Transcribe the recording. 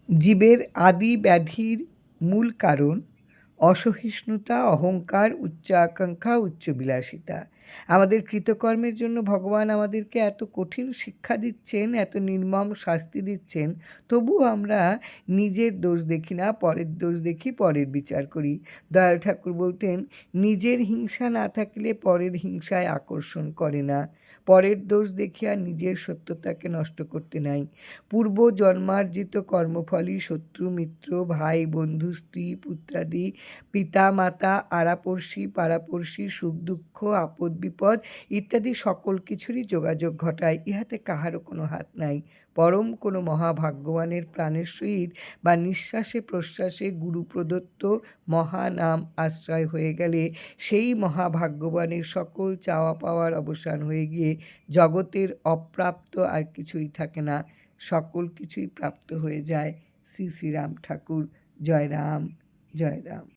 জীবের আদি ব্যাধির মূল কারণ অসহিষ্ণুতা, অহংকার, উচ্চাকাঙ্ক্ষা, উচ্চবিলাসিতা। আমাদের কৃতকর্মের জন্য ভগবান আমাদেরকে এত কঠিন শিক্ষা দিচ্ছেন, এত নির্মম শাস্তি দিচ্ছেন, তবুও আমরা নিজের দোষ দেখি না, পরের দোষ দেখি, পরের বিচার করি। দয়াল ঠাকুর বলতেন, নিজের হিংসা না থাকলে পরের হিংসায় আকর্ষণ করে না। পরের দোষ দেখিয়া নিজের সত্যতাকে নষ্ট করতে নাই। পূর্ব জন্মার্জিত কর্মফলই শত্রু, মিত্র, ভাই, বন্ধু, স্ত্রী, পুত্রাদি, পিতা, মাতা, আড়াপড়শি, পাড়াপড়শি, সুখ দুঃখ, আপদ বিপদ ইত্যাদি সকল কিছুরই যোগাযোগ ঘটায়। ইহাতে কাহারও কোনো হাত নাই। পরম কোনো মহাভাগ্যবানের প্রাণের সহিত বা নিঃশ্বাসে প্রশ্বাসে গুরু প্রদত্ত মহানাম আশ্রয় হয়ে গেলে সেই মহাভাগ্যবানের সকল চাওয়া পাওয়ার অবসান হয়ে গিয়ে জগতের অপ্রাপ্ত আর কিছুই থাকে না, সকল কিছুই প্রাপ্ত হয়ে যায়। শ্রী শ্রী রাম ঠাকুর। জয় রাম, জয় রাম।